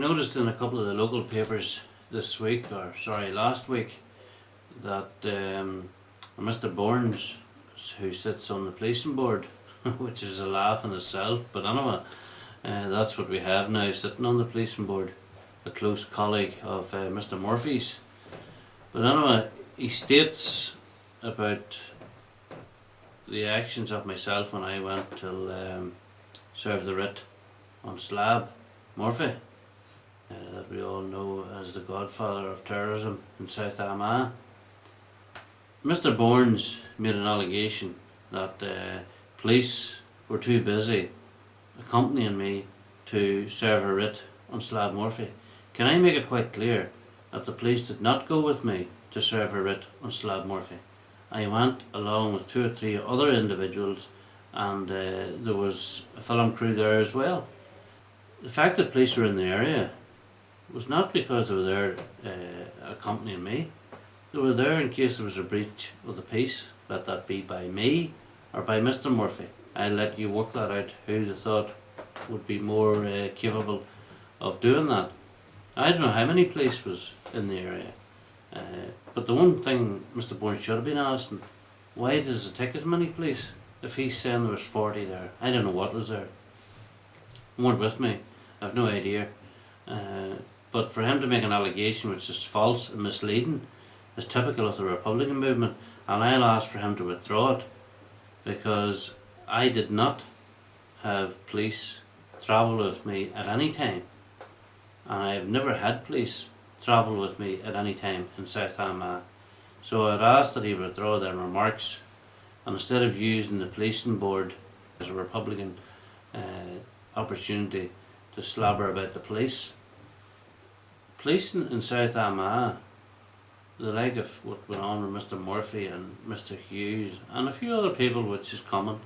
noticed in a couple of the local papers this week, last week, that Mr. Burns, who sits on the policing board, which is a laugh in itself, but anyway, that's what we have now, sitting on the policing board, a close colleague of Mr. Murphy's. But anyway, he states about the actions of myself when I went to serve the writ on Slab Murphy, that we all know as the godfather of terrorism in South Armagh. Mr. Burns made an allegation that police were too busy accompanying me to serve a writ on Slab Murphy. Can I make it quite clear that the police did not go with me to serve a writ on Slab Murphy? I went along with 2 or 3 other individuals, and there was a film crew there as well. The fact that police were in the area was not because they were there accompanying me. They were there in case there was a breach of the peace, let that be by me or by Mr. Murphy. I'll let you work that out, who they thought would be more capable of doing that. I don't know how many police was in the area, but the one thing Mr. Burns should have been asking, why does it take as many police if he's saying there was 40 there? I don't know what was there. They weren't with me, I have no idea. But for him to make an allegation which is false and misleading is typical of the Republican movement, and I'll ask for him to withdraw it, because I did not have police travel with me at any time, and I have never had police travel with me at any time in South Armagh. So I'd ask that he withdraw their remarks, and instead of using the policing board as a Republican opportunity to slobber about the police. Policing in South Armagh, the like of what went on with Mr. Murphy and Mr. Hughes and a few other people, which is common,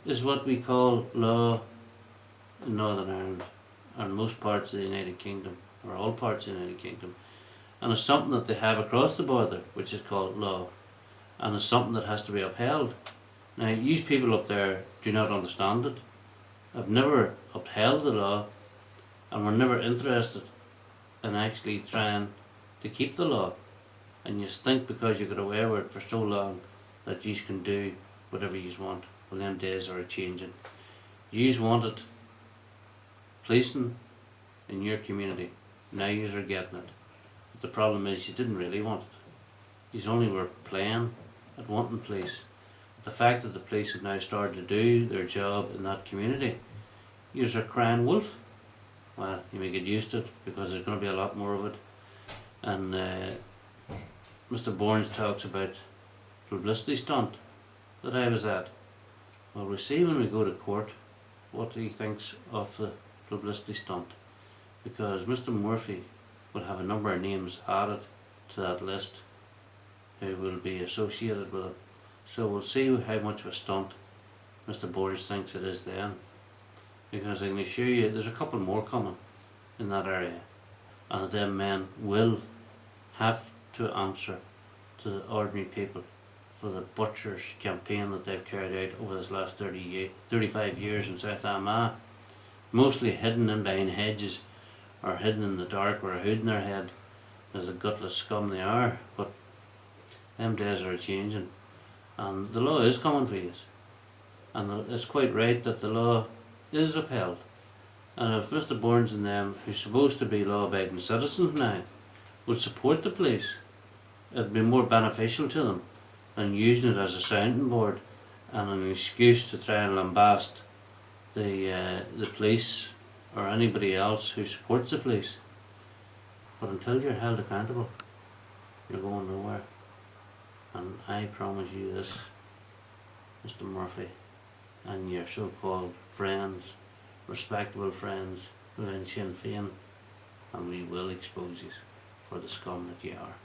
is what we call law in Northern Ireland and most parts of the United Kingdom, or all parts of the United Kingdom, and it's something that they have across the border, which is called law, and it's something that has to be upheld. Now, you people up there do not understand it, have never upheld the law, and were never interested in actually trying to keep the law. And you think because you got away with it for so long that you can do whatever you want. Well, them days are changing. You wanted policing in your community. Now you are getting it. But the problem is you didn't really want it. You only were playing at wanting police. But the fact that the police have now started to do their job in that community, you are crying wolf. Well, you may get used to it because there's going to be a lot more of it. And Mr. Burns talks about publicity stunt that I was at. Well, we'll see when we go to court what he thinks of the publicity stunt, because Mr. Murphy will have a number of names added to that list who will be associated with it. So we'll see how much of a stunt Mr. Burns thinks it is then, because I can assure you there's a couple more coming in that area, and them men will have to answer to the ordinary people for the butchers campaign that they've carried out over this last 35 years in South Armagh, mostly hidden in behind hedges or hidden in the dark with a hood in their head as a gutless scum they are. But them days are changing, and the law is coming for you, and it's quite right that the law is upheld. And if Mr. Burns and them, who's supposed to be law-abiding citizens now, would support the police, it'd be more beneficial to them than using it as a sounding board and an excuse to try and lambast the police or anybody else who supports the police. But until you're held accountable, you're going nowhere. And I promise you this, Mr. Murphy and your so-called friends, respectable friends within Sinn Féin, and we will expose you for the scum that you are.